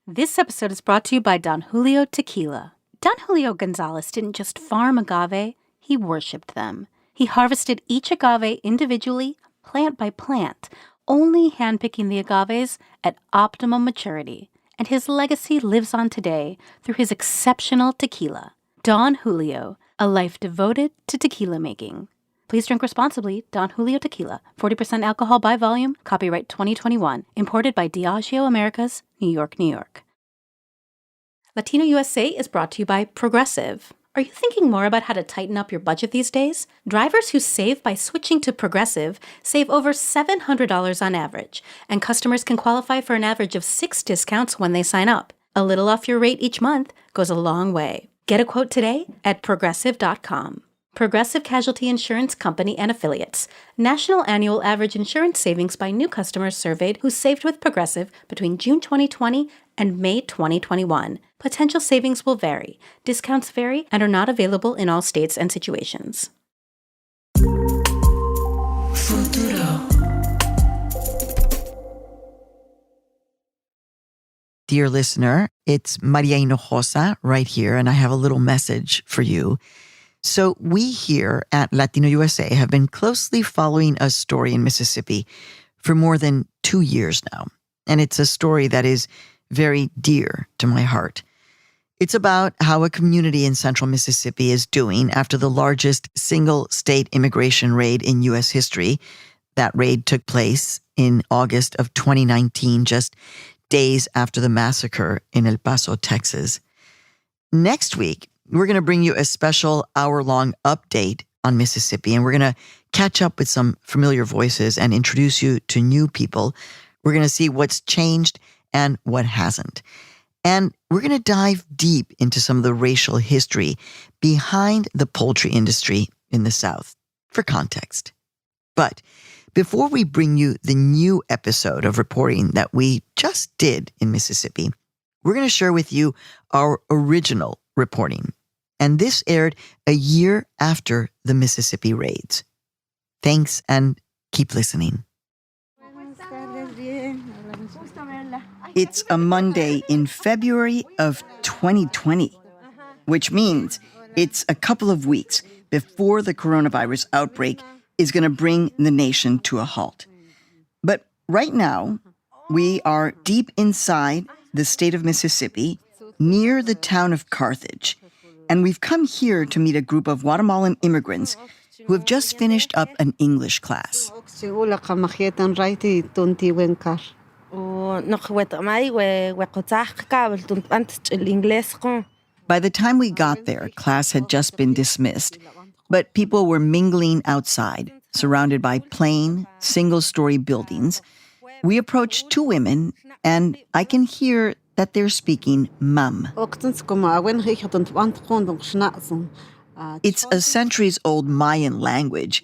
This episode is brought to you by Don Julio Tequila. Don Julio Gonzalez didn't just farm agave, he worshipped them. He harvested each agave individually, plant by plant, only handpicking the agaves at optimum maturity. And his legacy lives on today through his exceptional tequila. Don Julio, a life devoted to tequila making. Please drink responsibly. Don Julio Tequila, 40% alcohol by volume, copyright 2021, imported by Diageo Americas, New York, New York. Latino USA is brought to you by Progressive. Are you thinking more about how to tighten up your budget these days? Drivers who save by switching to Progressive save over $700 on average, and customers can qualify for an average of 6 discounts when they sign up. A little off your rate each month goes a long way. Get a quote today at Progressive.com. Progressive Casualty Insurance Company and Affiliates. National annual average insurance savings by new customers surveyed who saved with Progressive between June 2020 and May 2021. Potential savings will vary. Discounts vary and are not available in all states and situations. Futuro. Dear listener, it's Maria Hinojosa right here, and I have a little message for you. So we here at Latino USA have been closely following a story in Mississippi for more than 2 years now. And it's a story that is very dear to my heart. It's about how a community in central Mississippi is doing after the largest single state immigration raid in U.S. history. That raid took place in August of 2019, just days after the massacre in El Paso, Texas. Next week, we're going to bring you a special hour-long update on Mississippi, and we're going to catch up with some familiar voices and introduce you to new people. We're going to see what's changed and what hasn't. And we're going to dive deep into some of the racial history behind the poultry industry in the South, for context. But before we bring you the new episode of reporting that we just did in Mississippi, we're going to share with you our original reporting. And this aired a year after the Mississippi raids. Thanks, and keep listening. It's a Monday in February of 2020, which means it's a couple of weeks before the coronavirus outbreak is going to bring the nation to a halt. But right now, we are deep inside the state of Mississippi, near the town of Carthage. And we've come here to meet a group of Guatemalan immigrants who have just finished up an English class. By the time we got there, class had just been dismissed, but people were mingling outside, surrounded by plain, single-story buildings. We approached 2 women, and I can hear that they're speaking Mam. It's a centuries-old Mayan language,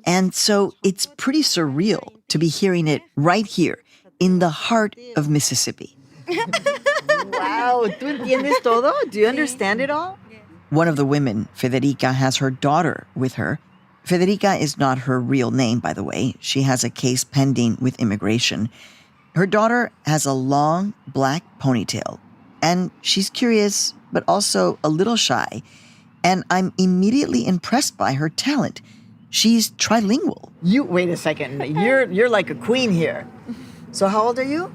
and so it's pretty surreal to be hearing it right here in the heart of Mississippi. Wow, ¿tú entiendes todo? Do you understand it all? One of the women, Federica, has her daughter with her. Federica is not her real name, by the way. She has a case pending with immigration. Her daughter has a long black ponytail, and she's curious, but also a little shy. And I'm immediately impressed by her talent. She's trilingual. Wait a second. You're like a queen here. So how old are you?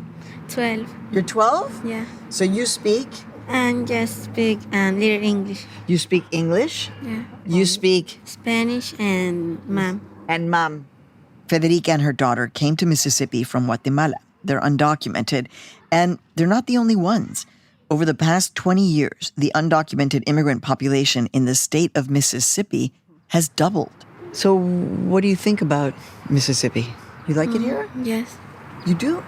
12. You're 12? Yeah. So you speak? And just speak little English. You speak English? Yeah. You speak? Spanish and Mam. And Mam. Federica and her daughter came to Mississippi from Guatemala. They're undocumented, and they're not the only ones. Over the past 20 years, the undocumented immigrant population in the state of Mississippi has doubled. So what do you think about Mississippi? You like it here? Yes. You do?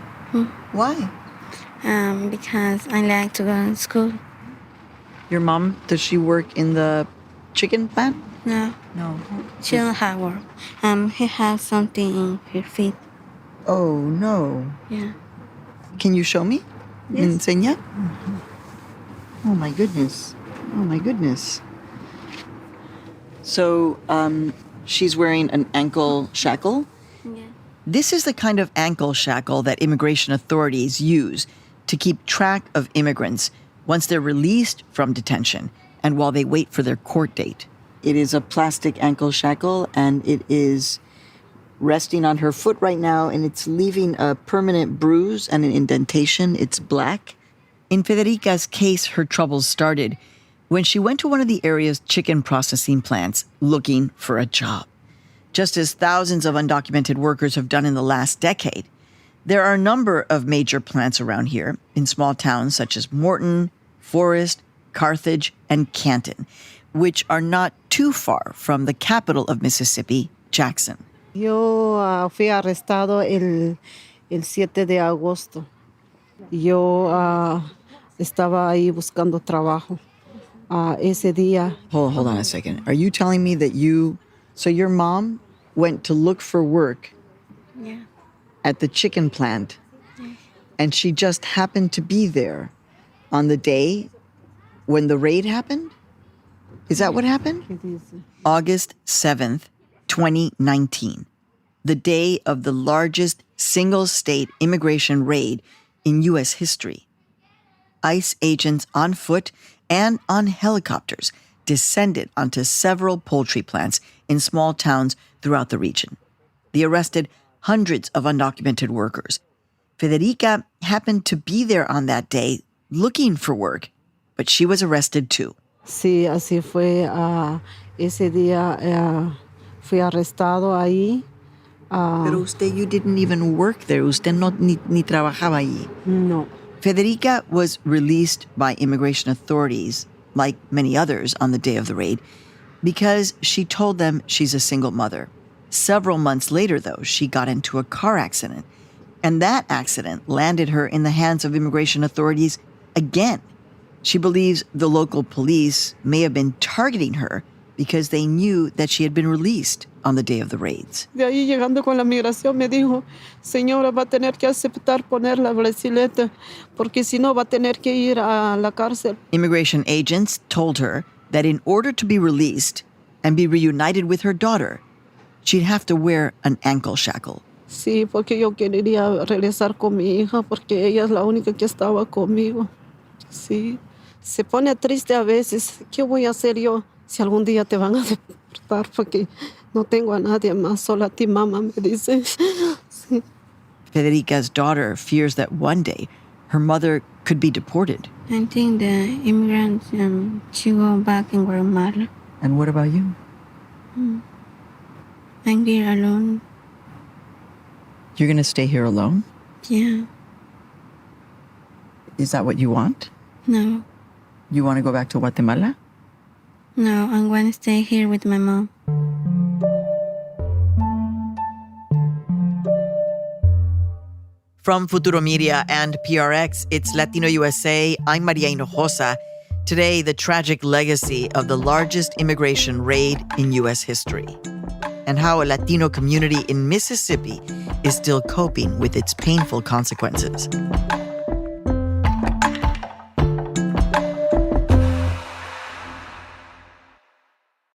Why? Because I like to go to school. Your mom, does she work in the chicken plant? No. No. She don't have work. He has something in her feet. Oh, no. Yeah. Can you show me? Yes. Enseña? Oh, my goodness. Oh, my goodness. So, she's wearing an ankle shackle? Yeah. This is the kind of ankle shackle that immigration authorities use to keep track of immigrants once they're released from detention and while they wait for their court date. It is a plastic ankle shackle, and it is resting on her foot right now, and it's leaving a permanent bruise and an indentation. It's black. In Federica's case, her troubles started when she went to one of the area's chicken processing plants looking for a job. Just as thousands of undocumented workers have done in the last decade, there are a number of major plants around here in small towns such as Morton, Forest, Carthage, and Canton, which are not too far from the capital of Mississippi, Jackson. Yo fui arrestado el 7 de agosto. Yo estaba ahí buscando trabajo. Ese día. Hold on a second. Are you telling me that so your mom went to look for work at the chicken plant, and she just happened to be there on the day when the raid happened? Is that what happened? August 7th, 2019, the day of the largest single-state immigration raid in U.S. history. ICE agents on foot and on helicopters descended onto several poultry plants in small towns throughout the region. They arrested hundreds of undocumented workers. Federica happened to be there on that day looking for work, but she was arrested too. Sí, así fue. Ese día fui arrestado ahí. Pero you didn't even work there. Usted ni trabajaba ahí. No. Federica was released by immigration authorities, like many others on the day of the raid, because she told them she's a single mother. Several months later, though, she got into a car accident, and that accident landed her in the hands of immigration authorities again. She believes the local police may have been targeting her because they knew that she had been released on the day of the raids. De ahí llegando con la migración me dijo, señora, va a tener que aceptar poner la brasileta, porque si no va a tener que ir a la cárcel. Immigration agents told her that in order to be released and be reunited with her daughter, she'd have to wear an ankle shackle. Sí, porque yo quería regresar con mi hija, porque ella es la única que estaba conmigo. Sí, se pone triste a veces. ¿Qué voy a hacer yo si algún día te van a deportar? Porque no tengo a nadie más, solo a ti, mamá, me dice. Sí. Federica's daughter fears that one day her mother could be deported. I think the immigrants should go back in Guatemala. And what about you? I'm here alone. You're going to stay here alone? Yeah. Is that what you want? No. You want to go back to Guatemala? No, I'm going to stay here with my mom. From Futuro Media and PRX, it's Latino USA. I'm Maria Hinojosa. Today, the tragic legacy of the largest immigration raid in U.S. history, and how a Latino community in Mississippi is still coping with its painful consequences.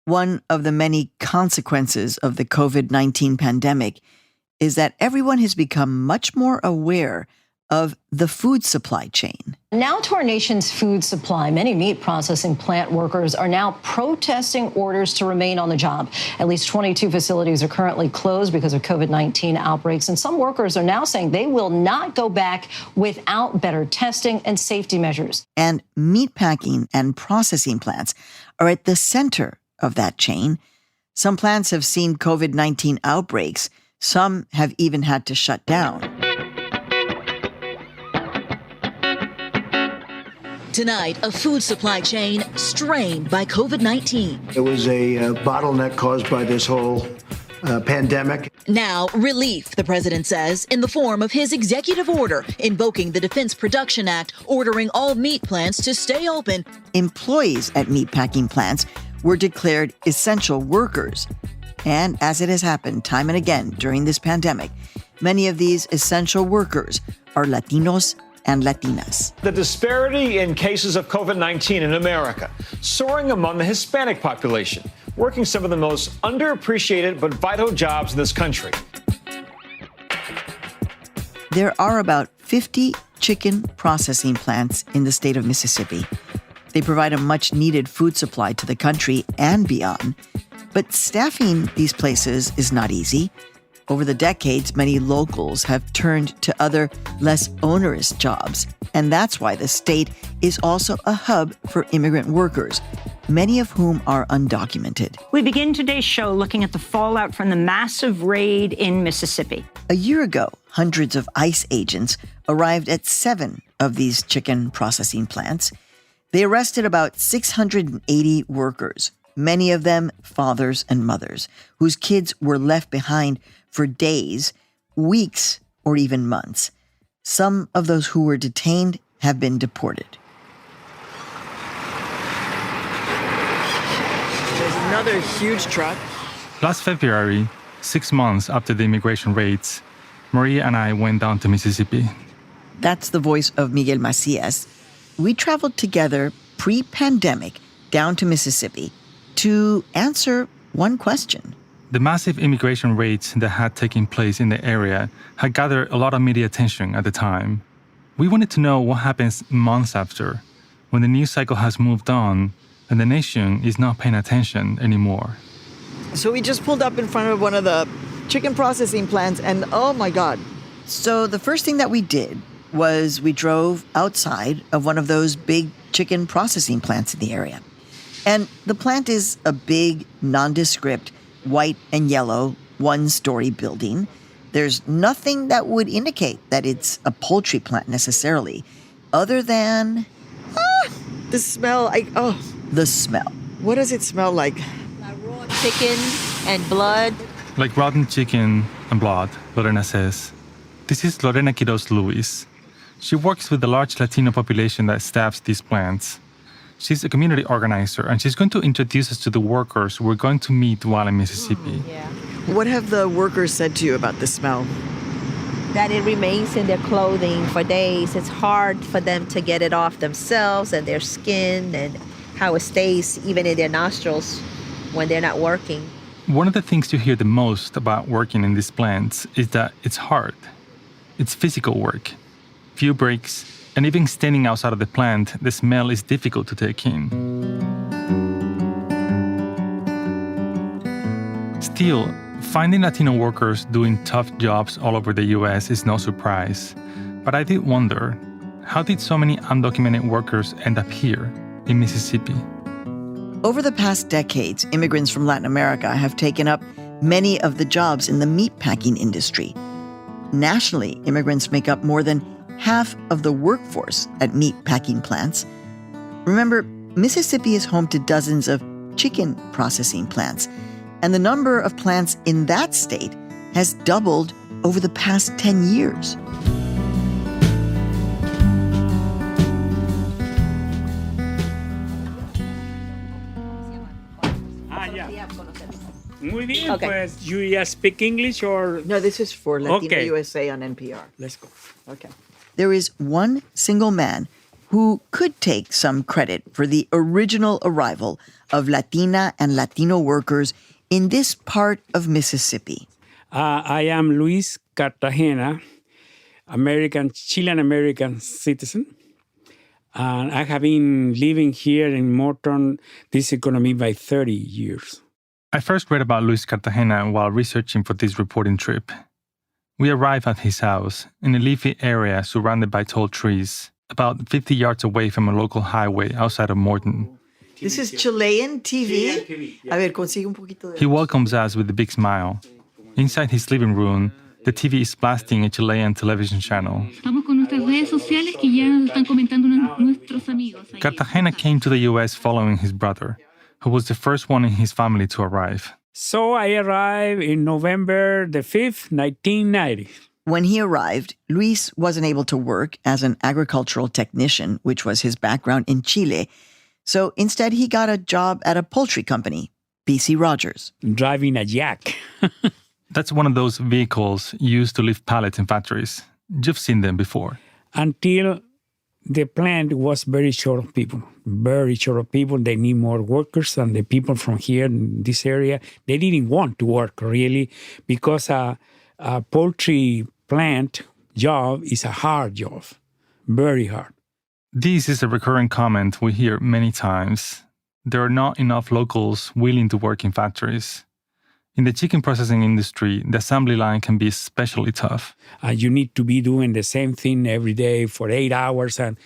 One of the many consequences of the COVID-19 pandemic is that everyone has become much more aware of the food supply chain. Now to our nation's food supply. Many meat processing plant workers are now protesting orders to remain on the job. At least 22 facilities are currently closed because of COVID-19 outbreaks, and some workers are now saying they will not go back without better testing and safety measures. And meatpacking and processing plants are at the center of that chain. Some plants have seen COVID-19 outbreaks. Some have even had to shut down. Tonight, a food supply chain strained by COVID-19. It was a bottleneck caused by this whole pandemic. Now, relief, the president says, in the form of his executive order invoking the Defense Production Act, ordering all meat plants to stay open. Employees at meatpacking plants were declared essential workers. And as it has happened time and again during this pandemic, many of these essential workers are Latinos and Latinas. The disparity in cases of COVID-19 in America soaring among the Hispanic population, working some of the most underappreciated but vital jobs in this country. There are about 50 chicken processing plants in the state of Mississippi. They provide a much-needed food supply to the country and beyond. But staffing these places is not easy. Over the decades, many locals have turned to other, less onerous jobs. And that's why the state is also a hub for immigrant workers, many of whom are undocumented. We begin today's show looking at the fallout from the massive raid in Mississippi. A year ago, hundreds of ICE agents arrived at 7 of these chicken processing plants. They arrested about 680 workers, many of them fathers and mothers, whose kids were left behind for days, weeks, or even months. Some of those who were detained have been deported. There's another huge truck. Last February, 6 months after the immigration raids, Maria and I went down to Mississippi. That's the voice of Miguel Macias. We traveled together pre-pandemic down to Mississippi to answer one question. The massive immigration raids that had taken place in the area had gathered a lot of media attention at the time. We wanted to know what happens months after, when the news cycle has moved on and the nation is not paying attention anymore. So we just pulled up in front of one of the chicken processing plants and oh my God. So the first thing that we did was we drove outside of one of those big chicken processing plants in the area. And the plant is a big, nondescript, white and yellow, one-story building. There's nothing that would indicate that it's a poultry plant necessarily, other than... the smell. The smell. What does it smell like? Raw chicken and blood. Like rotten chicken and blood, Lorena says. This is Lorena Quiroz Luis. She works with the large Latino population that staffs these plants. She's a community organizer, and she's going to introduce us to the workers we're going to meet while in Mississippi. What have the workers said to you about the smell? That it remains in their clothing for days. It's hard for them to get it off themselves and their skin, and how it stays even in their nostrils when they're not working. One of the things you hear the most about working in these plants is that it's hard. It's physical work. Few breaks, and even standing outside of the plant, the smell is difficult to take in. Still, finding Latino workers doing tough jobs all over the U.S. is no surprise. But I did wonder, how did so many undocumented workers end up here in Mississippi? Over the past decades, immigrants from Latin America have taken up many of the jobs in the meatpacking industry. Nationally, immigrants make up more than half of the workforce at meatpacking plants. Remember, Mississippi is home to dozens of chicken processing plants, and the number of plants in that state has doubled over the past 10 years. Muy bien, Okay. pues you just speak English or... No, this is for Latino Okay. USA on NPR. Let's go. Okay. There is one single man who could take some credit for the original arrival of Latina and Latino workers in this part of Mississippi. I am Luis Cartagena, Chilean-American citizen. And I have been living here in Morton, this economy, by 30 years. I first read about Luis Cartagena while researching for this reporting trip. We arrived at his house in a leafy area surrounded by tall trees, about 50 yards away from a local highway outside of Morton. This is Chilean TV. A ver, consigue un poquito de... He welcomes us with a big smile. Inside his living room, the TV is blasting a Chilean television channel. Cartagena came to the U.S. following his brother, who was the first one in his family to arrive. So I arrived in November the 5th, 1990. When he arrived, Luis wasn't able to work as an agricultural technician, which was his background in Chile. So instead, he got a job at a poultry company, B.C. Rogers. Driving a jack. That's one of those vehicles used to lift pallets in factories. You've seen them before. Until the plant was very short of people. Very short of people. They need more workers, and the people from here in this area, they didn't want to work really, because a poultry plant job is a hard job. very hard. This is a recurring comment we hear many times. There are not enough locals willing to work in factories. In the chicken processing industry, the assembly line can be especially tough. You need to be doing the same thing every day for 8 hours and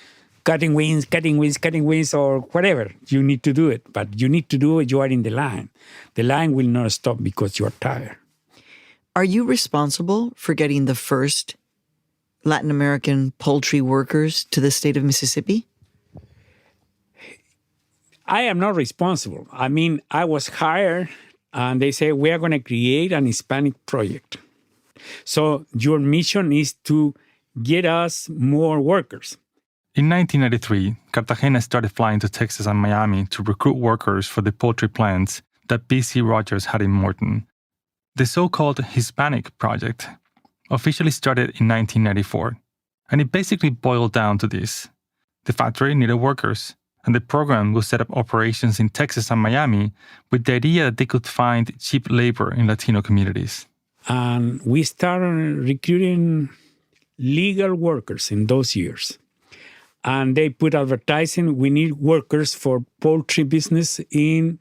cutting wings, or whatever. You need to do it, but you need to do it. You are in the line. The line will not stop because you are tired. Are you responsible for getting the first Latin American poultry workers to the state of Mississippi? I am not responsible. I mean, I was hired and they say, we are going to create an Hispanic project. So your mission is to get us more workers. In 1993, Cartagena started flying to Texas and Miami to recruit workers for the poultry plants that B.C. Rogers had in Morton. The so-called Hispanic Project officially started in 1994, and it basically boiled down to this. The factory needed workers, and the program will set up operations in Texas and Miami with the idea that they could find cheap labor in Latino communities. And we started recruiting legal workers in those years. And they put advertising, we need workers for poultry business in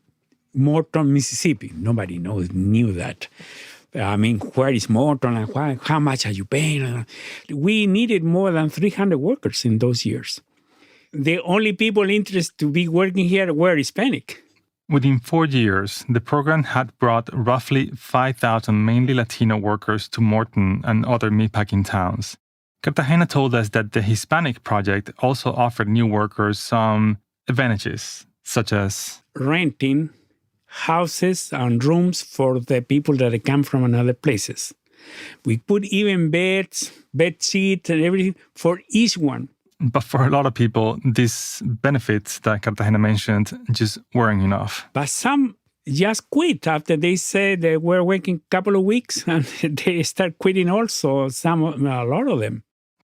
Morton, Mississippi. Nobody knew that. I mean, where is Morton and how much are you paying? We needed more than 300 workers in those years. The only people interested to be working here were Hispanic. Within 4 years, the program had brought roughly 5,000 mainly Latino workers to Morton and other meatpacking towns. Cartagena told us that the Hispanic Project also offered new workers some advantages, such as renting houses and rooms for the people that come from other places. We put even beds, bed sheets, and everything for each one. But for a lot of people, these benefits that Cartagena mentioned just weren't enough. But some just quit after they said they were working a couple of weeks, and they start quitting also, a lot of them.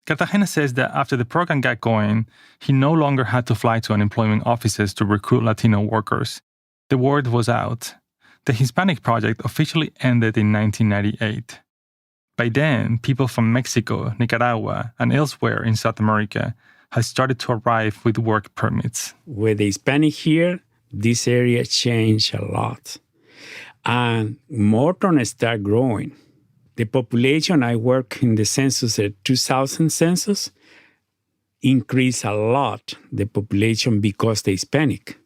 Cartagena says that after the program got going, he no longer had to fly to unemployment offices to recruit Latino workers. The word was out. The Hispanic Project officially ended in 1998. By then, people from Mexico, Nicaragua, and elsewhere in South America had started to arrive with work permits. With the Hispanic here, this area changed a lot. And Morton started growing. The population, I work in the census, the 2000 census, increased a lot, the population, because the Hispanic.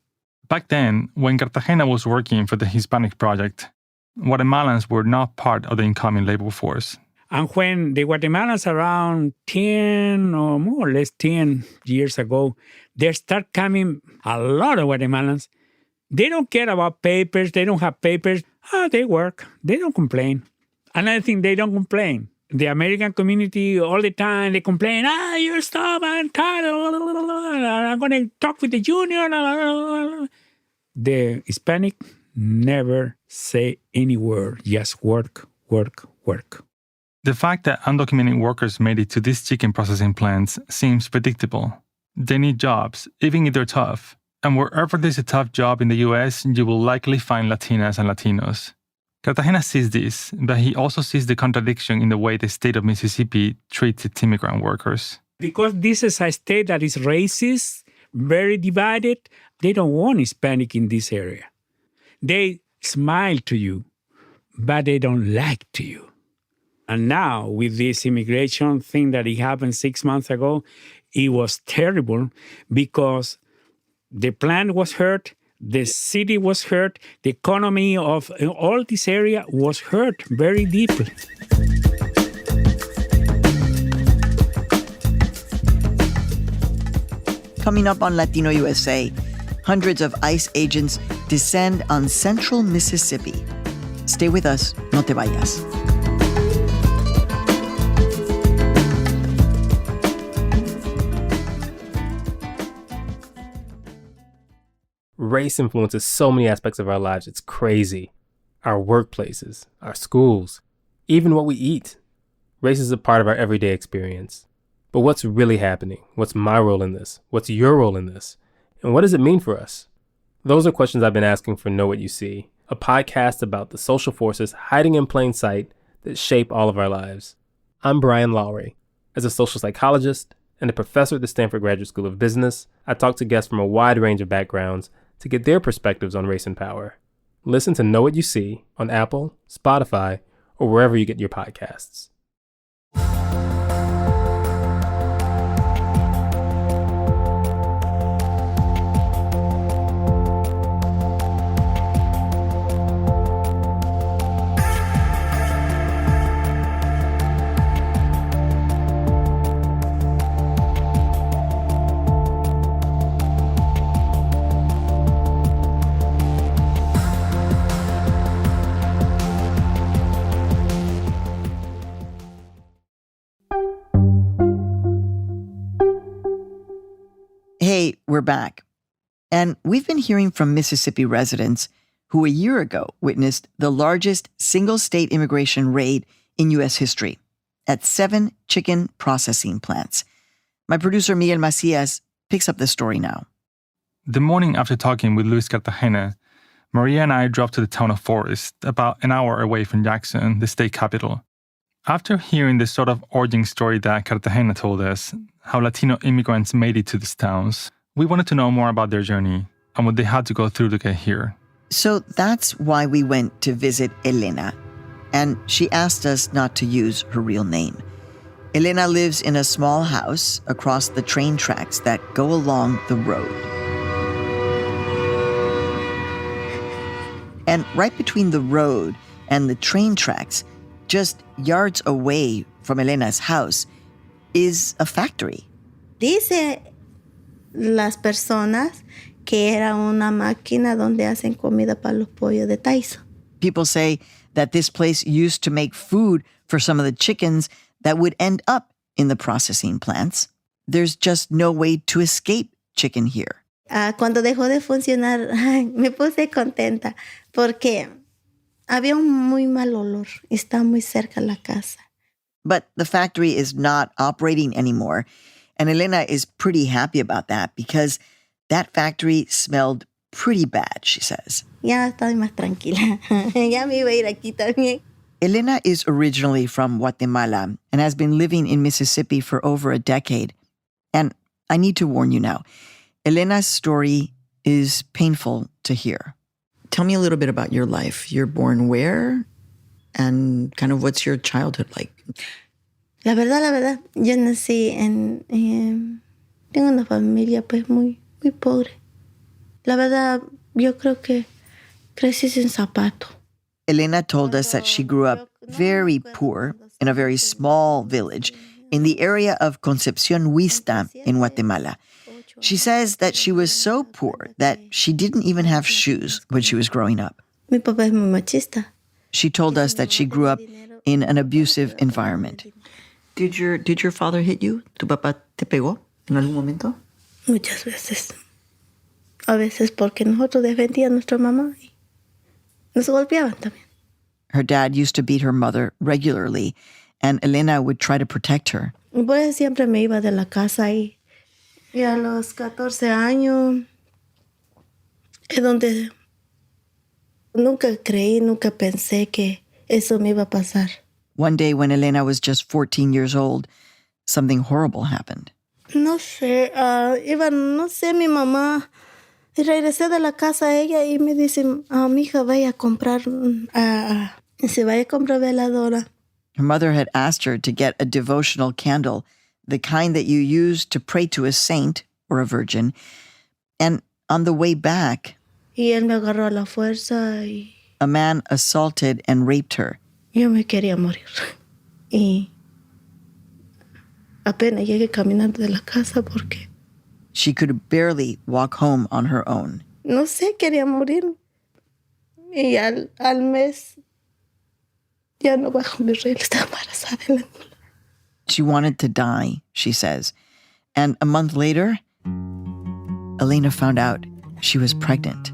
Back then, when Cartagena was working for the Hispanic Project, Guatemalans were not part of the incoming labor force. And when the Guatemalans around 10 or more or less 10 years ago, they start coming a lot of Guatemalans. They don't care about papers. They don't have papers. They work. They don't complain. Another thing, they don't complain. The American community, all the time, they complain, you're stop, I'm tired, I'm going to talk with the union. The Hispanic never say any word, just work, work, work. The fact that undocumented workers made it to these chicken processing plants seems predictable. They need jobs, even if they're tough. And wherever there's a tough job in the U.S., you will likely find Latinas and Latinos. Cartagena sees this, but he also sees the contradiction in the way the state of Mississippi treats its immigrant workers. Because this is a state that is racist, very divided, they don't want Hispanic in this area. They smile to you, but they don't like to you. And now, with this immigration thing that it happened 6 months ago, it was terrible because the plant was hurt, the city was hurt, the economy of all this area was hurt very deeply. Coming up on Latino USA, hundreds of ICE agents descend on central Mississippi. Stay with us, no te vayas. Race influences so many aspects of our lives, it's crazy. Our workplaces, our schools, even what we eat. Race is a part of our everyday experience. But what's really happening? What's my role in this? What's your role in this? And what does it mean for us? Those are questions I've been asking for Know What You See, a podcast about the social forces hiding in plain sight that shape all of our lives. I'm Brian Lowry. As a social psychologist, and a professor at the Stanford Graduate School of Business, I talked to guests from a wide range of backgrounds to get their perspectives on race and power. Listen to Know What You See on Apple, Spotify, or wherever you get your podcasts. Hey, we're back. And we've been hearing from Mississippi residents who a year ago witnessed the largest single-state immigration raid in U.S. history at 7 chicken processing plants. My producer, Miguel Macias, picks up the story now. The morning after talking with Luis Cartagena, Maria and I drove to the town of Forest, about an hour away from Jackson, the state capital. After hearing the sort of origin story that Cartagena told us, how Latino immigrants made it to these towns, we wanted to know more about their journey and what they had to go through to get here. So that's why we went to visit Elena. And she asked us not to use her real name. Elena lives in a small house across the train tracks that go along the road. And right between the road and the train tracks, just yards away from Elena's house, is a factory. Dice las personas que era una máquina donde hacen comida para los pollos de Tyson. People say that this place used to make food for some of the chickens that would end up in the processing plants. There's just no way to escape chicken here. Cuando dejó de funcionar, me puse contenta porque había un muy mal olor. Está muy cerca la casa. But the factory is not operating anymore. And Elena is pretty happy about that because that factory smelled pretty bad, she says. Ya estoy más tranquila. Ya me iba a ir aquí también. Elena is originally from Guatemala and has been living in Mississippi for over a decade. And I need to warn you now, Elena's story is painful to hear. Tell me a little bit about your life. You're born where? And kind of what's your childhood like? La verdad, yo nací tengo una familia pues muy pobre. La verdad, yo creo que crecí sin zapato. Elena told us that she grew up very poor in a very small village in the area of Concepción Huista in Guatemala. She says that she was so poor that she didn't even have shoes when she was growing up. Mi papá es muy machista. She told us that she grew up in an abusive environment. Did your father hit you? ¿Tu papá te pegó en algún momento? Muchas veces. A veces porque nosotros defendíamos a nuestra mamá y nos golpeaban también. Her dad used to beat her mother regularly, and Elena would try to protect her. Pues siempre me iba de la casa y a los 14 años es donde nunca pensé que eso me iba a pasar. One day when Elena was just 14 years old, something horrible happened. No sé, mi mamá. Y regresé de la casa ella y me dice, mi hija, vaya a comprar, se vaya a comprar veladora. Her mother had asked her to get a devotional candle, the kind that you use to pray to a saint or a virgin. And on the way back, y él me agarró a la fuerza y a man assaulted and raped her. Yo me quería morir. Y apenas llegué caminando de la casa porque she could barely walk home on her own. No sé, quería morir. Y al mes ya no bajo mi regla, estaba embarazada. She wanted to die, she says. And a month later, Elena found out she was pregnant.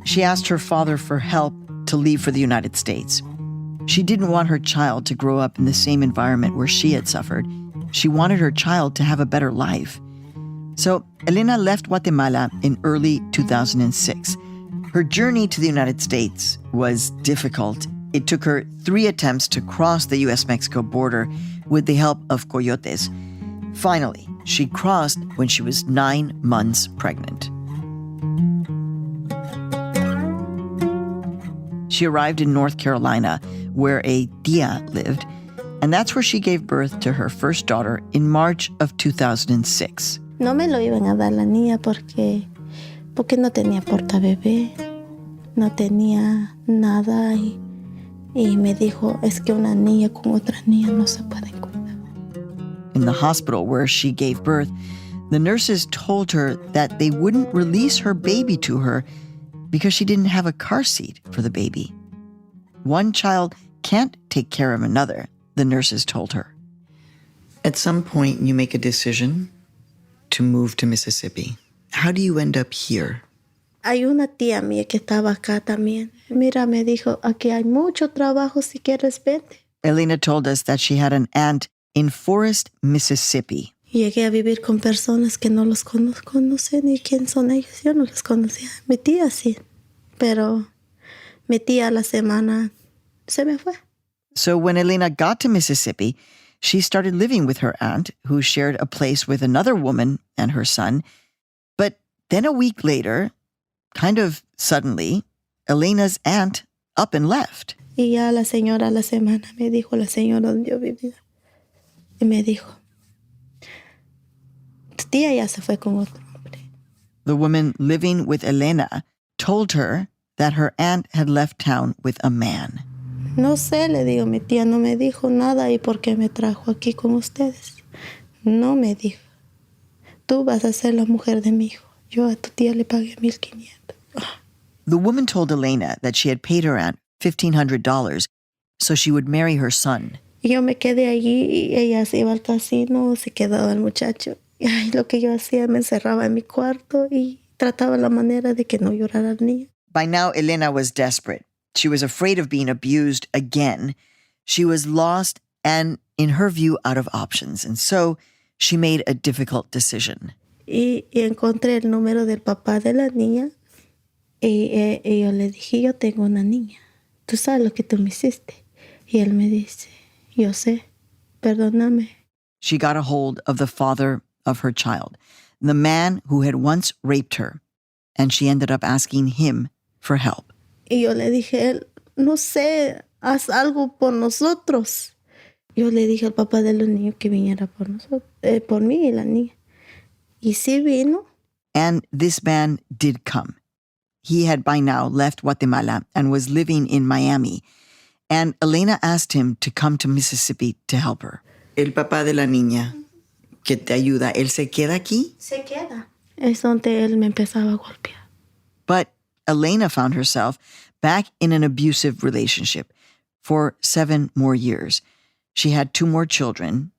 She asked her father for help to leave for the United States. She didn't want her child to grow up in the same environment where she had suffered. She wanted her child to have a better life. So Elena left Guatemala in early 2006. Her journey to the United States was difficult It took her 3 attempts to cross the U.S.-Mexico border with the help of coyotes. Finally, she crossed when she was 9 months pregnant. She arrived in North Carolina, where a tia lived, and that's where she gave birth to her first daughter in March of 2006. No me lo iban a dar la niña porque no tenía portabebé, no tenía nada y me dijo, es que una niña con otra niña no se puede cuidar. In the hospital where she gave birth, the nurses told her that they wouldn't release her baby to her because she didn't have a car seat for the baby. One child can't take care of another, the nurses told her. At some point, you make a decision to move to Mississippi. How do you end up here? Hay una tía mía que estaba acá también. Mira, me dijo, aquí hay mucho trabajo, si quieres vete. Elena told us that she had an aunt in Forest, Mississippi. Llegué a vivir con personas que no los conozco, no sé ni quién son ellos, yo no los conocía. Mi tía sí, pero mi tía a la semana se me fue. So when Elena got to Mississippi, she started living with her aunt, who shared a place with another woman and her son. But then a week later, kind of suddenly, Elena's aunt up and left. Y ya la señora a la semana me dijo, la señora donde yo vivía, y me dijo, tu tía ya se fue con otro hombre. The woman living with Elena told her that her aunt had left town with a man. No sé, le digo, mi tía no me dijo nada y por qué me trajo aquí con ustedes. No me dijo. Tú vas a ser la mujer de mi hijo. Yo a tu tía le pagué $1,500. The woman told Elena that she had paid her aunt $1,500 so she would marry her son. Y yo me quedé allí y ella se iba al casino, se quedaba el muchacho. Y ay, lo que yo hacía, me encerraba en mi cuarto y trataba la manera de que no llorara el niño. By now, Elena was desperate. She was afraid of being abused again. She was lost and, in her view, out of options. And so she made a difficult decision. Y encontré el número del papá de la niña. Y yo le dije, yo tengo una niña. Tú sabes lo que tú me hiciste. Y él me dice, yo sé, perdóname. She got a hold of the father of her child, the man who had once raped her, and she ended up asking him for help. Y yo le dije, él, no sé, haz algo por nosotros. Yo le dije al papá de los niños que viniera por nosotros, por mí y la niña. Y sí vino. And this man did come. He had by now left Guatemala and was living in Miami. And Elena asked him to come to Mississippi to help her. El papá de la niña que te ayuda, ¿él se queda aquí? Se queda. Es donde él me empezaba a golpear. But Elena found herself back in an abusive relationship for 7 more years. She had 2 more children.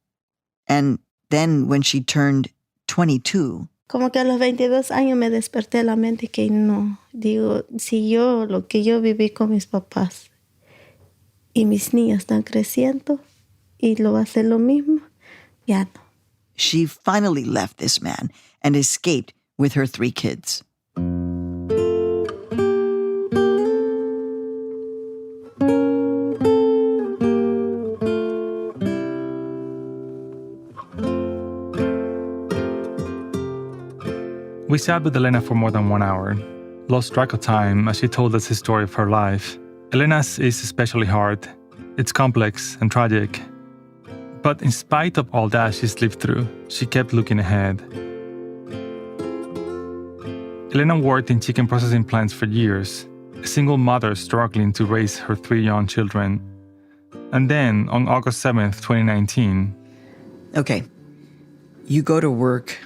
And then when she turned 22... Como que a los 22 años me desperté la mente que no. Digo, si yo, lo que yo viví con mis papás y mis niños están creciendo y lo va a hacer lo mismo, ya no. She finally left this man and escaped with her 3 kids. We sat with Elena for more than 1 hour, lost track of time as she told us the story of her life. Elena's is especially hard. It's complex and tragic. But in spite of all that she's lived through, she kept looking ahead. Elena worked in chicken processing plants for years, a single mother struggling to raise her 3 young children. And then, on August 7th, 2019... Okay, you go to work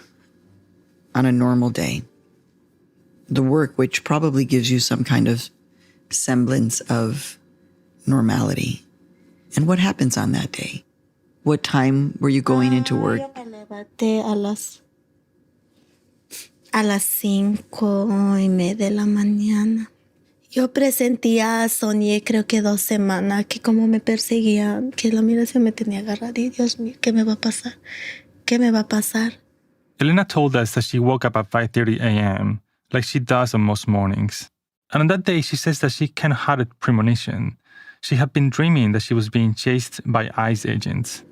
on a normal day. The work which probably gives you some kind of semblance of normality. And what happens on that day? What time were you going into work? Yo me levanté a las 5:30 de la mañana. Yo presentía, soñé creo que 2 semanas que como me perseguían, que la migración me tenía agarrada. Y Dios mío, ¿qué me va a pasar? ¿Qué me va a pasar? Elena told us that she woke up at 5:30 a.m., like she does on most mornings. And on that day, she says that she kind of had a premonition. She had been dreaming that she was being chased by ICE agents.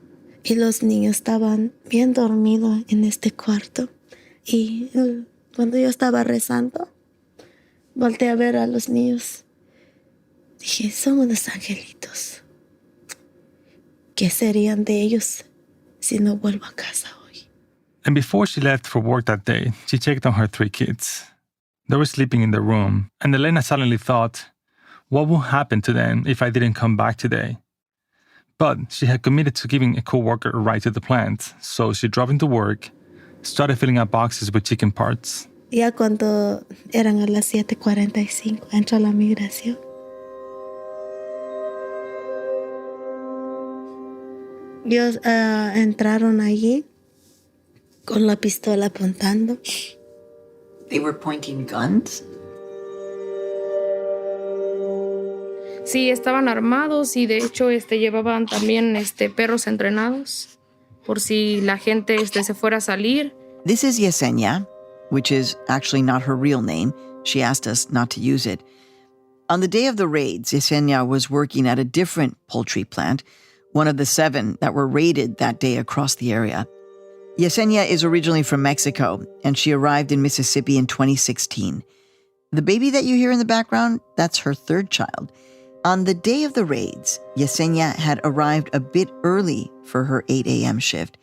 Y los niños estaban bien dormidos en este cuarto. Y cuando yo estaba rezando, volteé a ver a los niños. Dije, son unos angelitos. ¿Qué serían de ellos si no vuelvo a casa hoy? And before she left for work that day, she checked on her 3 kids. They were sleeping in their room, and Elena suddenly thought, what would happen to them if I didn't come back today? But she had committed to giving a coworker a ride to the plant, so she drove into work, started filling up boxes with chicken parts. Ya cuando eran a las 7:45, entró la migración. Ellos entraron allí con la pistola apuntando. They were pointing guns? Sí, estaban armados y de hecho llevaban también perros entrenados por si la gente se fuera a salir. This is Yesenia, which is actually not her real name. She asked us not to use it. On the day of the raids, Yesenia was working at a different poultry plant, one of the 7 that were raided that day across the area. Yesenia is originally from Mexico, and she arrived in Mississippi in 2016. The baby that you hear in the background, that's her 3rd child. On the day of the raids, Yesenia had arrived a bit early for her 8 a.m. shift,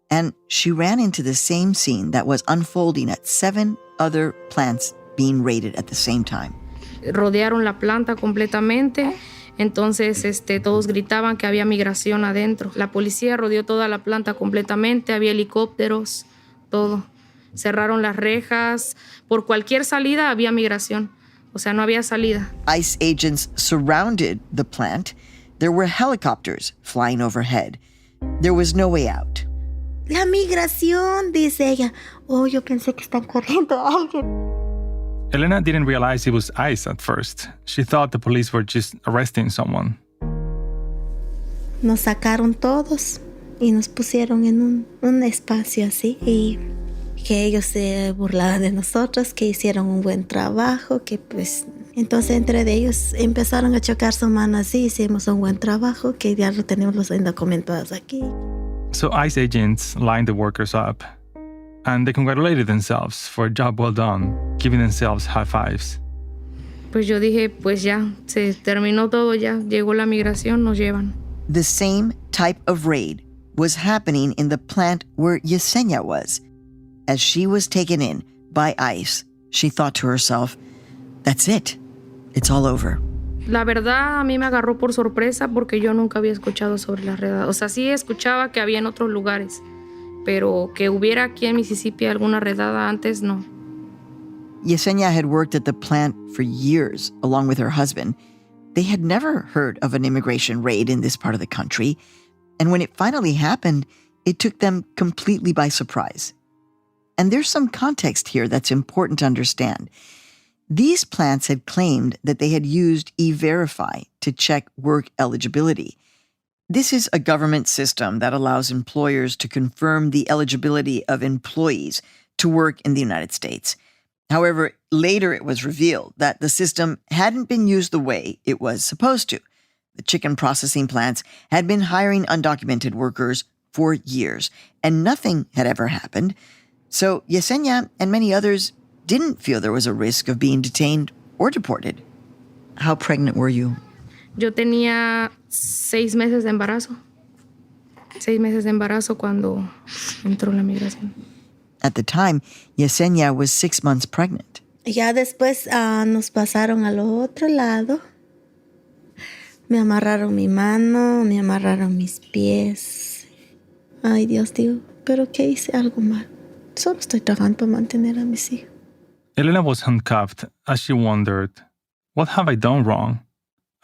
and she ran into the same scene that was unfolding at 7 other plants being raided at the same time. Rodearon la planta completamente. Entonces, todos gritaban que había migración adentro. La policía rodeó toda la planta completamente, había helicópteros, todo. Cerraron las rejas. Por cualquier salida había migración. O sea, no había salida. ICE agents surrounded the plant. There were helicopters flying overhead. There was no way out. La migración, dice ella. Oh, yo pensé que están corriendo a alguien. Elena didn't realize it was ICE at first. She thought the police were just arresting someone. Nos sacaron todos y nos pusieron en un espacio así y que ellos se burlaban de nosotros, que hicieron un buen trabajo, que pues... Entonces entre ellos empezaron a chocar su mano así, hicimos un buen trabajo, que ya lo tenemos los documentados aquí. So ICE agents lined the workers up. And they congratulated themselves for a job well done, giving themselves high fives. Pues yo dije, pues ya, se terminó todo ya, llegó la migración, nos llevan. The same type of raid was happening in the plant where Yesenia was. As she was taken in by ICE, she thought to herself, that's it. It's all over. La verdad, a mí me agarró por sorpresa porque yo nunca había escuchado sobre las redadas. O sea, sí escuchaba que había en otros lugares, pero que hubiera aquí en Mississippi alguna redada antes, no. Yesenia had worked at the plant for years, along with her husband. They had never heard of an immigration raid in this part of the country, and when it finally happened, it took them completely by surprise. And there's some context here that's important to understand. These plants had claimed that they had used E-Verify to check work eligibility. This is a government system that allows employers to confirm the eligibility of employees to work in the United States. However, later it was revealed that the system hadn't been used the way it was supposed to. The chicken processing plants had been hiring undocumented workers for years, and nothing had ever happened. So Yesenia and many others didn't feel there was a risk of being detained or deported. How pregnant were you? Yo tenía 6 meses de embarazo. 6 meses de embarazo cuando entró la migración. At the time, Yesenia was 6 months pregnant. Ya después nos pasaron al otro lado. Me amarraron mi mano, me amarraron mis pies. Ay, Dios, digo, ¿pero qué hice algo mal? Solo estoy trabajando para mantener a mis hijos. Elena was handcuffed as she wondered, what have I done wrong?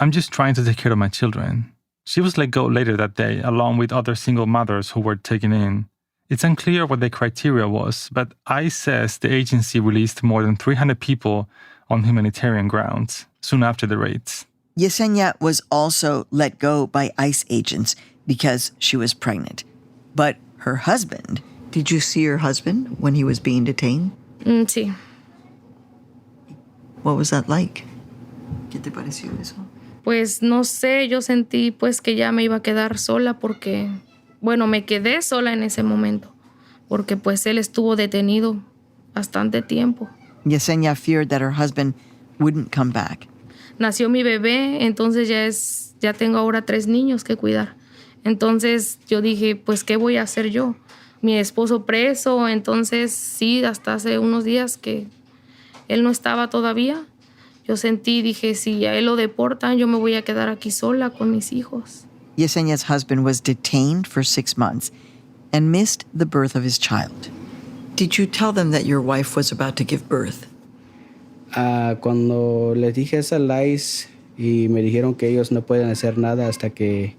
I'm just trying to take care of my children. She was let go later that day, along with other single mothers who were taken in. It's unclear what the criteria was, but ICE says the agency released more than 300 people on humanitarian grounds soon after the raids. Yesenia was also let go by ICE agents because she was pregnant. But her husband... Did you see your husband when he was being detained? Sí. What was that like? ¿Qué te pareció eso? Pues no sé, yo sentí pues que ya me iba a quedar sola porque, bueno, me quedé sola en ese momento porque pues él estuvo detenido bastante tiempo. Yesenia feared that her husband wouldn't come back. Nació mi bebé, entonces ya tengo ahora 3 niños que cuidar. Entonces yo dije, pues, ¿qué voy a hacer yo? Mi esposo preso, entonces sí, hasta hace unos días que él no estaba todavía. Yo dije, si a él lo deportan, yo me voy a quedar aquí sola con mis hijos. Yesenia's husband was detained for 6 months and missed the birth of his child. Did you tell them that your wife was about to give birth? Cuando les dije esa lies y me dijeron que ellos no pueden hacer nada hasta que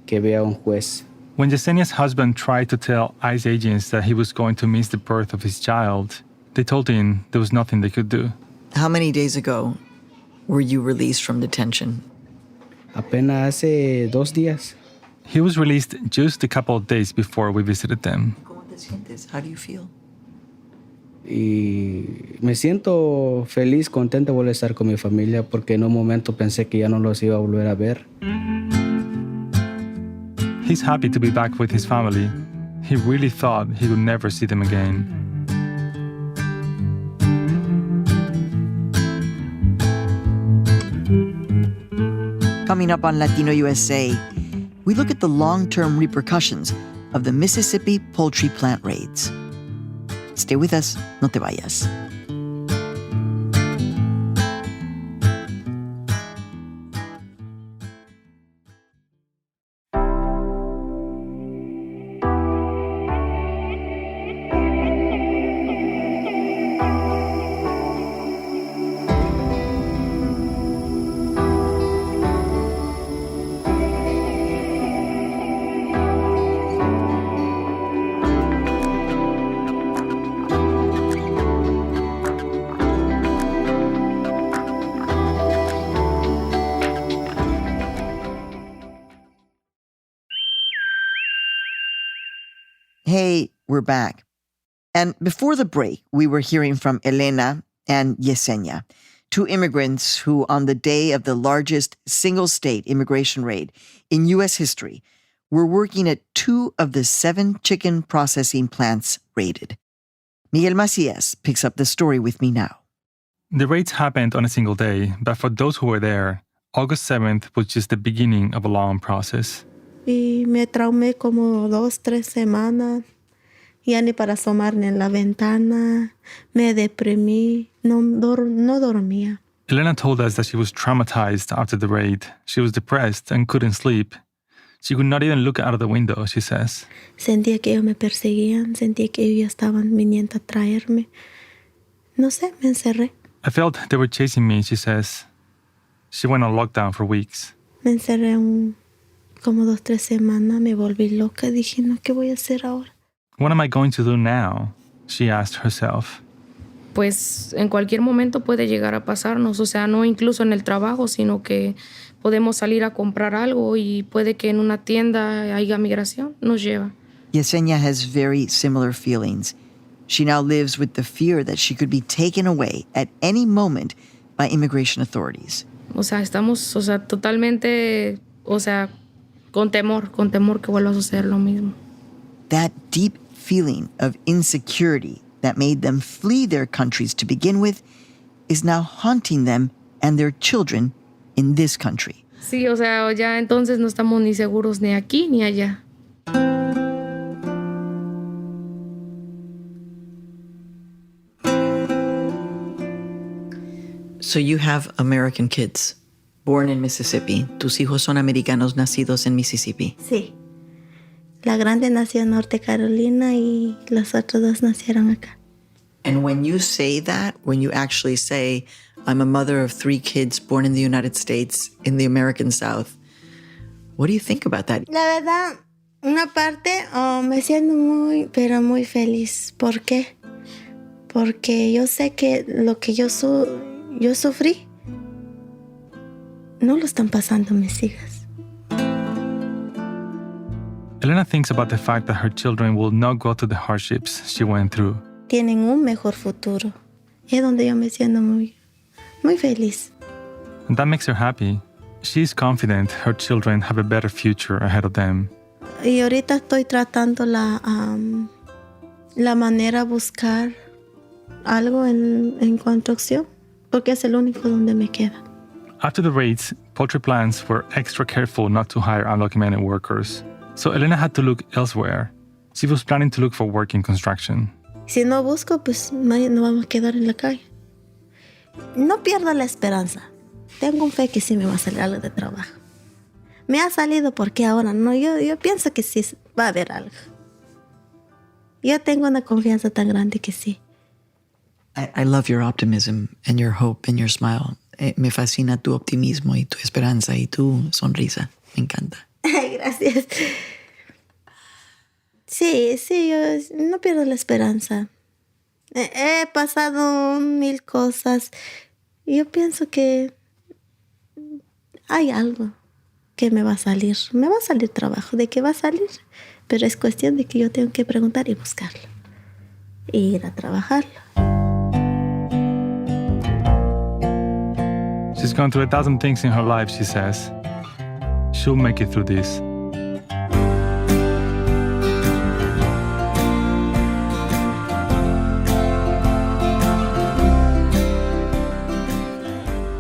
vea un juez. When Yesenia's husband tried to tell ICE agents that he was going to miss the birth of his child, they told him there was nothing they could do. How many days ago were you released from detention? Apenas hace 2 días. He was released just a couple of days before we visited them. How do you feel? Y me siento feliz, contento de volver a estar con mi familia porque en un momento pensé que ya no los iba a volver a ver. He's happy to be back with his family. He really thought he would never see them again. Coming up on Latino USA, we look at the long-term repercussions of the Mississippi poultry plant raids. Stay with us, no te vayas. Hey, we're back. And before the break, we were hearing from Elena and Yesenia, 2 immigrants who, on the day of the largest single-state immigration raid in U.S. history, were working at 2 of the 7 chicken processing plants raided. Miguel Macías picks up the story with me now. The raids happened on a single day, but for those who were there, August 7th was just the beginning of a long process. Y me traumé como 2-3 semanas. Ya ni para asomarme en la ventana. Me deprimí. No dormía. Elena told us that she was traumatized after the raid. She was depressed and couldn't sleep. She could not even look out of the window, she says. Sentía que ellos me perseguían. Sentía que ellos ya estaban viniendo a traerme. No sé, me encerré. I felt they were chasing me, she says. She went on lockdown for weeks. Me encerré como 2-3 semanas. Me volví loca. Dije, no, ¿qué voy a hacer ahora? What am I going to do now? She asked herself. Pues en cualquier momento puede llegar a pasarnos, o sea, no incluso en el trabajo, sino que podemos salir a comprar algo y puede que en una tienda haya migración, nos lleva. Yesenia has very similar feelings. She now lives with the fear that she could be taken away at any moment by immigration authorities. O sea, estamos, totalmente, con temor que vuelva a suceder lo mismo. That deep feeling of insecurity that made them flee their countries to begin with is now haunting them and their children in this country. Sí, o sea, ya entonces no estamos ni seguros ni aquí ni allá. So you have American kids born in Mississippi. Tus hijos son americanos nacidos en Mississippi. Sí. La grande nació en Norte Carolina y las otras 2 nacieron acá. And when you say that, when you actually say, I'm a mother of 3 kids born in the United States, in the American South, what do you think about that? La verdad, una parte me siento muy, pero muy feliz. ¿Por qué? Porque yo sé que lo que yo sufrí no lo están pasando mis hijas. Elena thinks about the fact that her children will not go through the hardships she went through. Tienen un mejor futuro. Es donde yo me siento muy, muy feliz. And that makes her happy. She's confident her children have a better future ahead of them. Y ahorita estoy tratando la manera buscar algo en construcción, porque es el único donde me queda. After the raids, poultry plants were extra careful not to hire undocumented workers. So Elena had to look elsewhere. She was planning to look for work in construction. Si no busco, pues no vamos a quedar en la calle. No pierdo la esperanza. Tengo un fe que sí me va a salir algo de trabajo. Me ha salido porque ahora no. Yo pienso que sí va a haber algo. Yo tengo una confianza tan grande que sí. I love your optimism and your hope and your smile. Me fascina tu optimismo y tu esperanza y tu sonrisa. Me encanta. Ay, gracias. Sí, yo no pierdo la esperanza. He pasado 1000 cosas. Yo pienso que hay algo que me va a salir. Me va a salir trabajo. ¿De qué va a salir? Pero es cuestión de que yo tengo que preguntar y buscarlo. E ir a trabajarlo. She's gone through 1,000 things in her life, she says. She'll make it through this.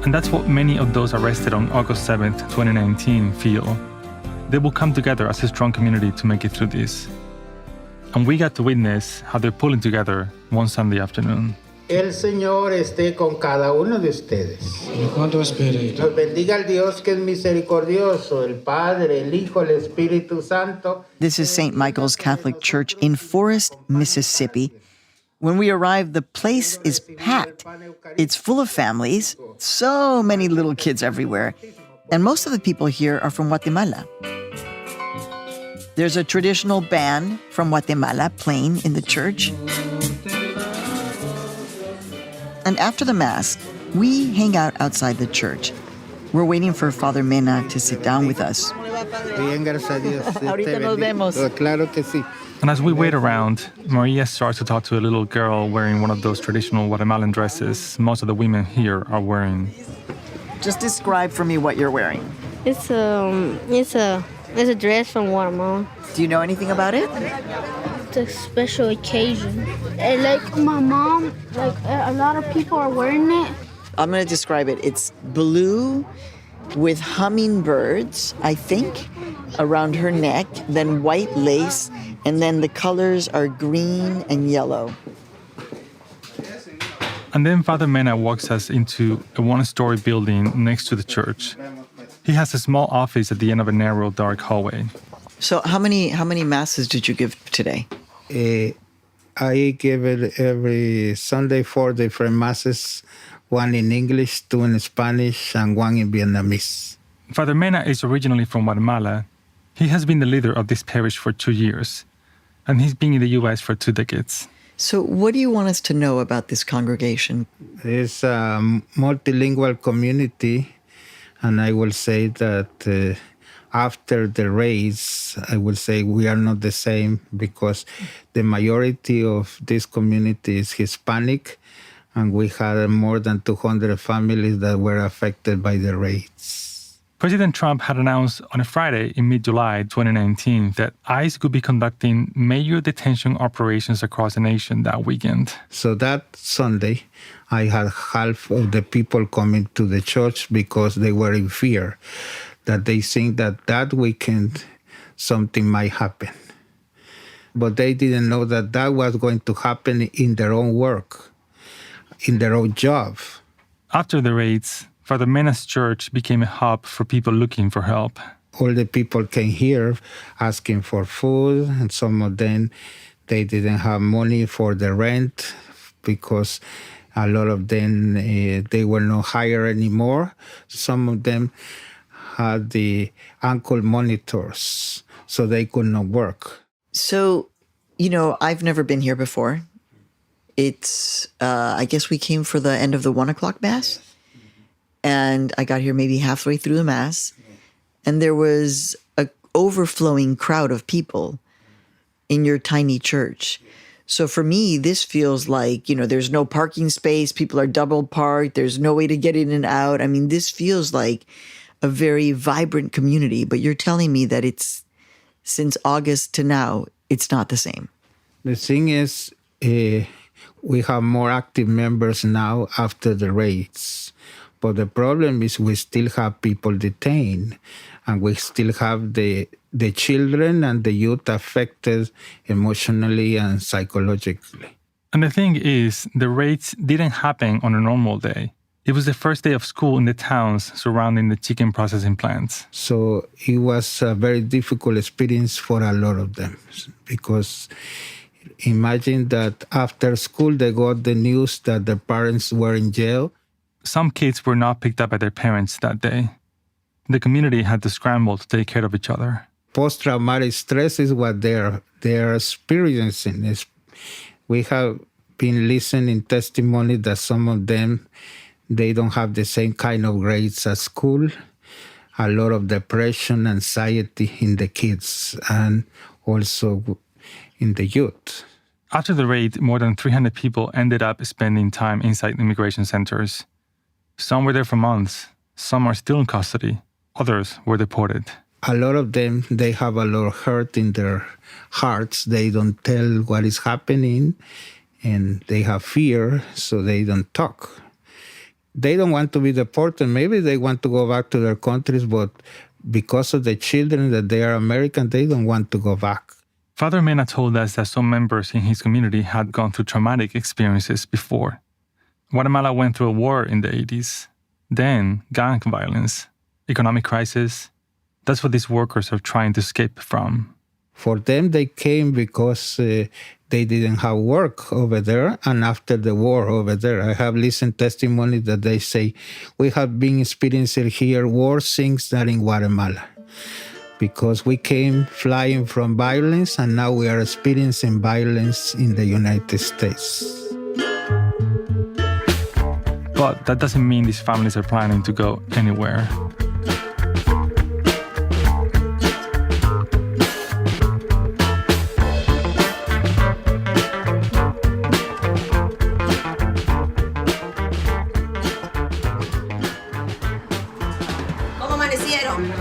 And that's what many of those arrested on August 7th, 2019 feel. They will come together as a strong community to make it through this. And we got to witness how they're pulling together one Sunday afternoon. El Señor esté con cada uno de ustedes. Nos bendiga el Dios que es misericordioso, el Padre, el Hijo, el Espíritu Santo. This is St. Michael's Catholic Church in Forest, Mississippi. When we arrive, the place is packed. It's full of families, so many little kids everywhere. And most of the people here are from Guatemala. There's a traditional band from Guatemala playing in the church. And after the Mass, we hang out outside the church. We're waiting for Father Mena to sit down with us. Bien, gracias a Dios. Ahorita nos vemos. Claro que sí. And as we wait around, Maria starts to talk to a little girl wearing one of those traditional Guatemalan dresses most of the women here are wearing. Just describe for me what you're wearing. It's a dress from Guatemala. Do you know anything about it? It's a special occasion. And like my mom, like a lot of people are wearing it. I'm going to describe it. It's blue with hummingbirds, I think, around her neck, then white lace, and then the colors are green and yellow. And then Father Mena walks us into a one-story building next to the church. He has a small office at the end of a narrow, dark hallway. So how many masses did you give today? I give it every Sunday 4 different masses, 1 in English, 2 in Spanish, and 1 in Vietnamese. Father Mena is originally from Guatemala. He has been the leader of this parish for 2 years, and he's been in the U.S. for 2 decades. So what do you want us to know about this congregation? It's a multilingual community, and I will say that after the raids, I will say we are not the same because the majority of this community is Hispanic, and we had more than 200 families that were affected by the raids. President Trump had announced on a Friday in mid-July 2019 that ICE would be conducting major detention operations across the nation that weekend. So that Sunday, I had half of the people coming to the church because they were in fear that they think that weekend something might happen. But they didn't know that was going to happen in their own work, in their own job. After the raids, Father Mena's church became a hub for people looking for help. All the people came here asking for food, and some of them, they didn't have money for the rent because a lot of them, they were not hired anymore. Some of them had the ankle monitors, so they could not work. So, I've never been here before. It's, I guess we came for the end of the 1 o'clock Mass. And I got here maybe halfway through the Mass. And there was an overflowing crowd of people in your tiny church. So for me, this feels like, there's no parking space. People are double parked. There's no way to get in and out. I mean, this feels like a very vibrant community, but you're telling me that it's since August to now, it's not the same. The thing is, we have more active members now after the raids. But the problem is we still have people detained, and we still have the children and the youth affected emotionally and psychologically. And the thing is, the raids didn't happen on a normal day. It was the first day of school in the towns surrounding the chicken processing plants. So it was a very difficult experience for a lot of them, because imagine that after school they got the news that their parents were in jail. Some kids were not picked up by their parents that day. The community had to scramble to take care of each other. Post-traumatic stress is what they're experiencing. We have been listening testimony that some of them, they don't have the same kind of grades at school. A lot of depression, anxiety in the kids, and also in the youth. After the raid, more than 300 people ended up spending time inside immigration centers. Some were there for months. Some are still in custody. Others were deported. A lot of them, they have a lot of hurt in their hearts. They don't tell what is happening, and they have fear, so they don't talk. They don't want to be deported. Maybe they want to go back to their countries, but because of the children that they are American, they don't want to go back. Father Mena told us that some members in his community had gone through traumatic experiences before. Guatemala went through a war in the 80s, then gang violence, economic crisis. That's what these workers are trying to escape from. For them, they came because they didn't have work over there, and after the war over there. I have listened testimony that they say, we have been experiencing here worse things than in Guatemala, because we came flying from violence, and now we are experiencing violence in the United States. But that doesn't mean these families are planning to go anywhere. ¿Cómo amanecieron?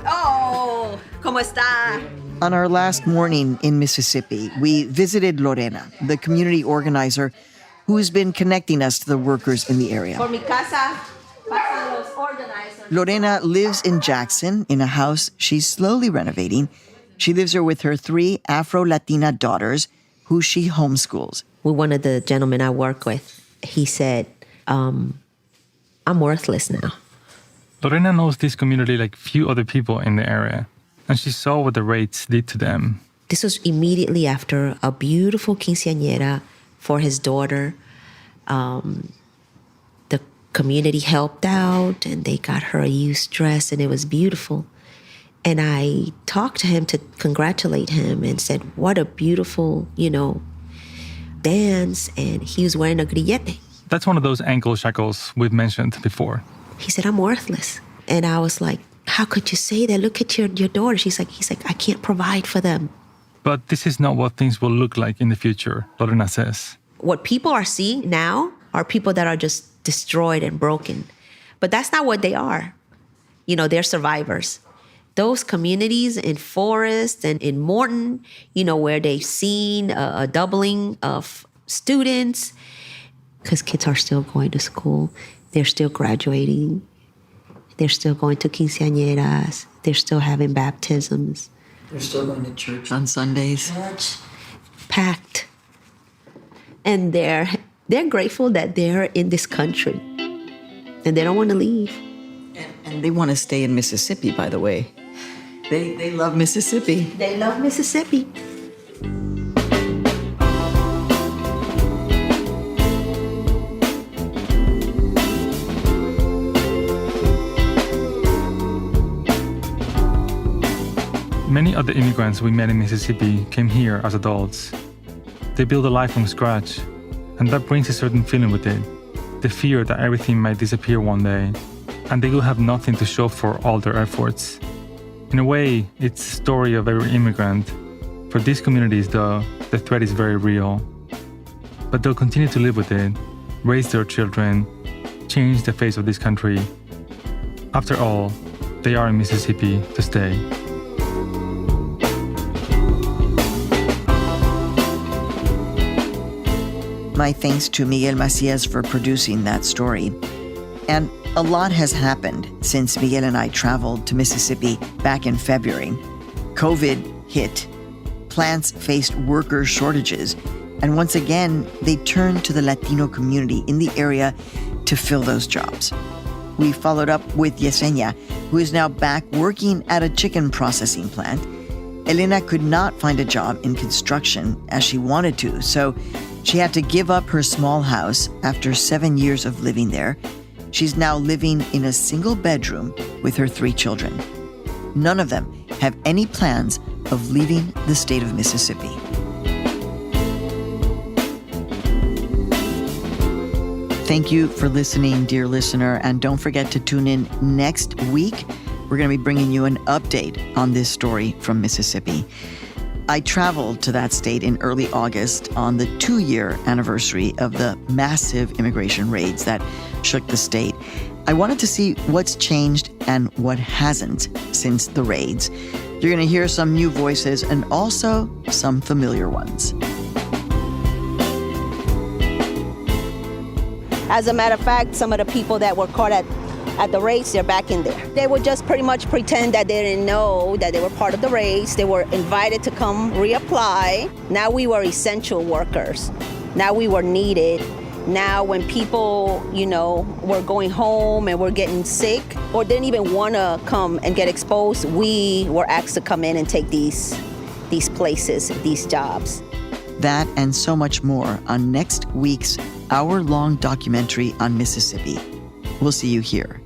Oh, ¿cómo está? On our last morning in Mississippi, we visited Lorena, the community organizer who's been connecting us to the workers in the area. Por mi casa pasan los organizers. Lorena lives in Jackson in a house she's slowly renovating. She lives there with her 3 Afro-Latina daughters who she homeschools. With one of the gentlemen I work with, he said, I'm worthless now. Lorena knows this community like few other people in the area, and she saw what the raids did to them. This was immediately after a beautiful quinceañera for his daughter. The community helped out, and they got her a used dress, and it was beautiful. And I talked to him to congratulate him and said, what a beautiful, dance. And he was wearing a grillete. That's one of those ankle shackles we've mentioned before. He said, I'm worthless. And I was like, how could you say that? Look at your daughters. He's like, I can't provide for them. But this is not what things will look like in the future, Lorena says. What people are seeing now are people that are just destroyed and broken. But that's not what they are. They're survivors. Those communities in Forest and in Morton, where they've seen a doubling of students, because kids are still going to school. They're still graduating. They're still going to quinceañeras. They're still having baptisms. They're still going to church on Sundays. Church. Packed. And they're grateful that they're in this country. And they don't want to leave. And they want to stay in Mississippi, by the way. They love Mississippi. They love Mississippi. Many of the immigrants we met in Mississippi came here as adults. They build a life from scratch, and that brings a certain feeling with it, the fear that everything might disappear one day, and they will have nothing to show for all their efforts. In a way, it's the story of every immigrant. For these communities, though, the threat is very real. But they'll continue to live with it, raise their children, change the face of this country, After all, they are in Mississippi to stay. My thanks to Miguel Macias for producing that story. And a lot has happened since Miguel and I traveled to Mississippi back in February. COVID hit. Plants faced worker shortages. And once again, they turned to the Latino community in the area to fill those jobs. We followed up with Yesenia, who is now back working at a chicken processing plant. Elena could not find a job in construction as she wanted to, so she had to give up her small house after 7 years of living there. She's now living in a single bedroom with her 3 children. None of them have any plans of leaving the state of Mississippi. Thank you for listening, dear listener, and don't forget to tune in next week. We're going to be bringing you an update on this story from Mississippi. I traveled to that state in early August on the 2-year anniversary of the massive immigration raids that shook the state. I wanted to see what's changed and what hasn't since the raids. You're going to hear some new voices and also some familiar ones. As a matter of fact, some of the people that were caught at the raids, they're back in there. They would just pretty much pretend that they didn't know that they were part of the raids. They were invited to come reapply. Now we were essential workers. Now we were needed. Now when people, were going home and were getting sick or didn't even want to come and get exposed, we were asked to come in and take these places, these jobs. That and so much more on next week's hour-long documentary on Mississippi. We'll see you here.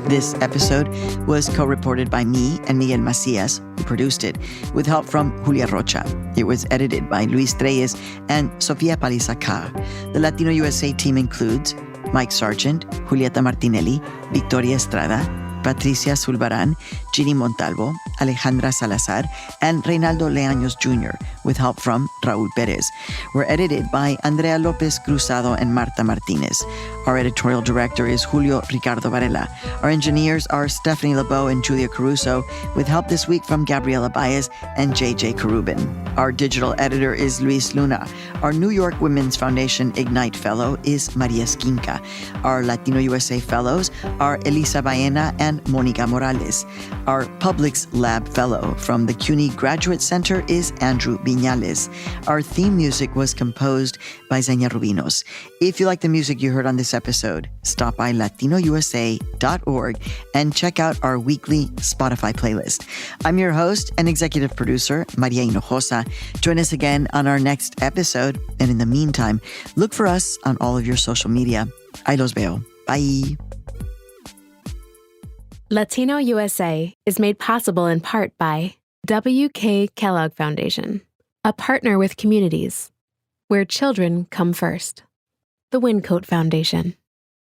This episode was co-reported by me and Miguel Macias, who produced it, with help from Julia Rocha. It was edited by Luis Treyes and Sofia Paliza-Carr. The Latino USA team includes Mike Sargent, Julieta Martinelli, Victoria Estrada, Patricia Zulbarán, Ginny Montalvo, Alejandra Salazar, and Reynaldo Leaños Jr., with help from Raúl Pérez. We're edited by Andrea López Cruzado and Marta Martínez. Our editorial director is Julio Ricardo Varela. Our engineers are Stephanie LeBeau and Julia Caruso, with help this week from Gabriela Baez and JJ Karubin. Our digital editor is Luis Luna. Our New York Women's Foundation Ignite Fellow is Maria Skinka. Our Latino USA Fellows are Elisa Baena and Monica Morales. Our Publix Lab Fellow from the CUNY Graduate Center is Andrew Viñales. Our theme music was composed by Zenia Rubinos. If you like the music you heard on this episode, stop by latinousa.org and check out our weekly Spotify playlist. I'm your host and executive producer, Maria Hinojosa. Join us again on our next episode. And in the meantime, look for us on all of your social media. Ahí los veo. Bye. Latino USA is made possible in part by W.K. Kellogg Foundation, a partner with communities, where children come first. The Wincoat Foundation,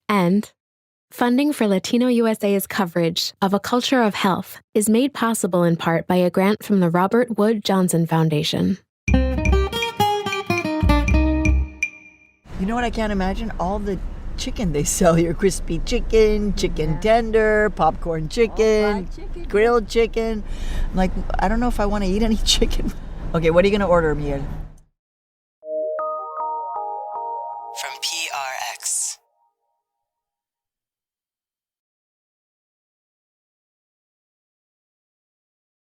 and funding for Latino USA's coverage of A Culture of Health is made possible in part by a grant from the Robert Wood Johnson Foundation. You know what I can't imagine? All the chicken they sell here. Crispy chicken, chicken tender, popcorn chicken, grilled chicken. Like, I don't know if I want to eat any chicken. Okay, what are you going to order, Miel?